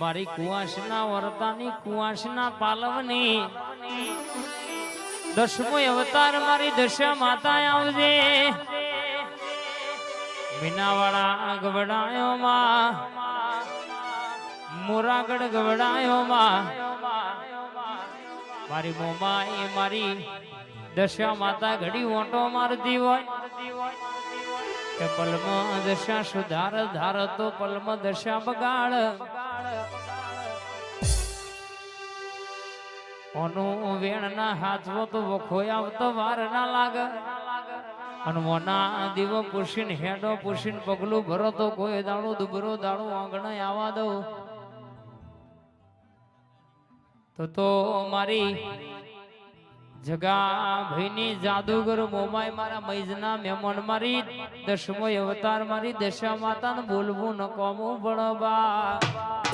મારી કુવાસના વર્તાની કુવાસના પાલવની દસમો અવતાર મારી દશા માતા આવજે મીનાવાળા ગવડાયો માં મોરાગઢ ગવડાયો માં મારી મોમાઈ મારી દશા માતા ઘડી ઓટો મારતી હોય કે પલમ દશા સુધાર ધાર તો પલમ દશા બગાડ ઓનું વેણના હાથવો તો વખોય આવતો વાર ના લાગે અને મોના દીવો પૂછીને હેડો પૂછીને પગલું ભરો તો કોઈ દાડો દુબરો દાડો આંગણે આવવા દઉં તો મારી જગા ભાઈની જાદુગર મોમાય મારા મૈજના મહેમાન મારી દસમો અવતાર મારી દશા માતાને બોલવું ન કોમું ભણવા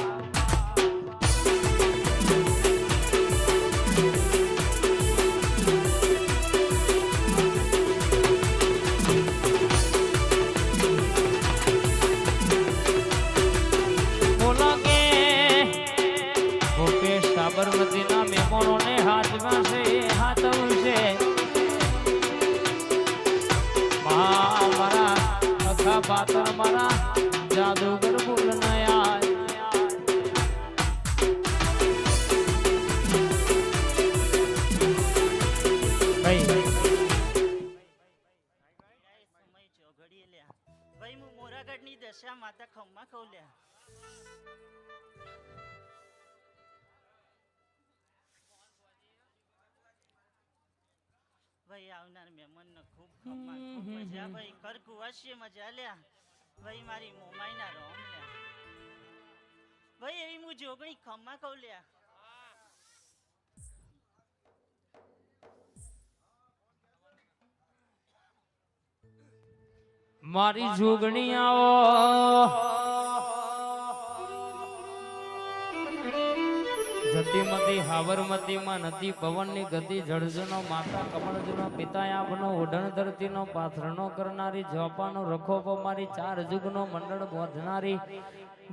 સાબરમતીના મહેમાનોને હાથમાં છે હાથવશે મારા અખા પાત્ર મારા જાદુગર બોલ નયા ભાઈ હું મોરાગઢની દશા માતા ખમ્મા ખોલ્યા ભાઈ આવનાર મહેમાન ને ખૂબ મજા ભાઈ કર કુવાસીએ મજા લ્યા ભાઈ મારી મોમાઈ ના રોમ લ્યા ભાઈ એવી હું જોગણી ખમ્મા કહું લ્યા મારી જોગણી આવો જતીમતી હાવરમતી માં નદી પવન ની ગતિ જળજનો માતા કમળજનો પિતાયાબનો ઓઢણ ધરતીનો પાથરનો કરનારી જોપાનો રખોપો મારી ચાર જુગનો મંડળ બોધનારી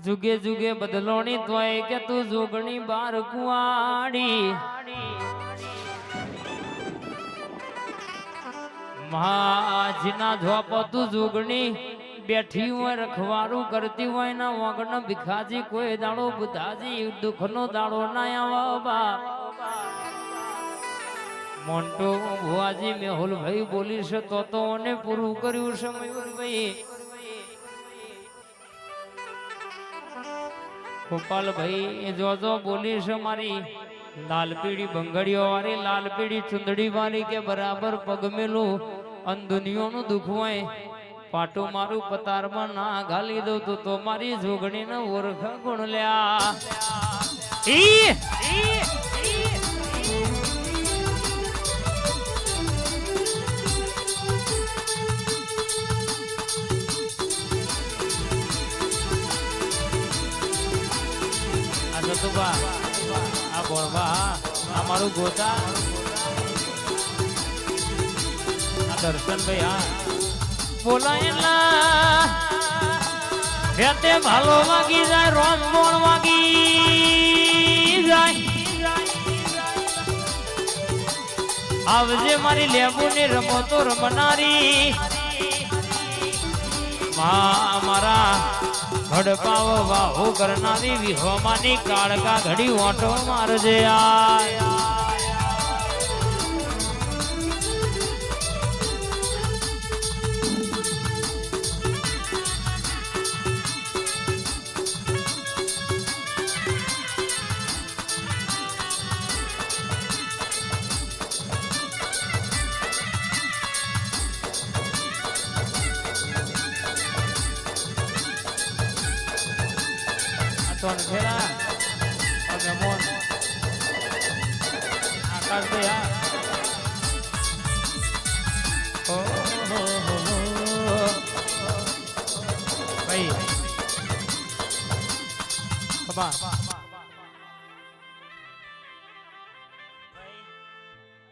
જુગે જુગે બદલોણી તોય કે તું જોગણી બાર કુવાડી મહાજીના જોપો તું જોગણી બેઠી હોય રખવારું કરતી હોય ના વગણ ભિખાજી કોઈ દાડો બુધાજી દુઃખ નો દાડો ના આવવા મોન્ટો ભુવાજી મેહુલ ભાઈ બોલીશ તો ને પૂરું કર્યું છે મયુરભાઈ ગોપાલ ભાઈ જોજો બોલીશ મારી લાલ પીળી બંગડીઓ વાળી લાલ પીળી ચુંદડી વાળી કે બરાબર પગ મેલું અન દુનિયાનું દુઃખ હોય પાટું મારું પતારમાં ના ગાલી દઉં તો મારી જોગણી ને ઓળખ ગુણ લ્યા આ સતુબા આ બોળબા આ મારું ગોતા આ દર્શનભાઈ હા બોલાયેલા ભેતે ભાલો વાગી જાય રોમ બોણ વાગી જાય આવજે મારી લેબુ ની રમતો રમનારી મારા ભડપાવ વાહો કરનારી વિહોમાની કાળકા ઘડી ઓટો મારજે આ ખેરા મેમોન આકાશભાઈ ભાઈ ખબા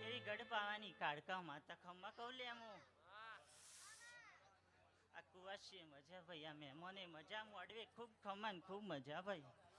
એવી ગઢ પાવાની કાળકા માતા ખમ્મા કહું લે આમ આ કુવાસી મજા ભાઈ આ મહેમાને મજા મોડવે ખૂબ ખમાન ખૂબ મજા ભાઈ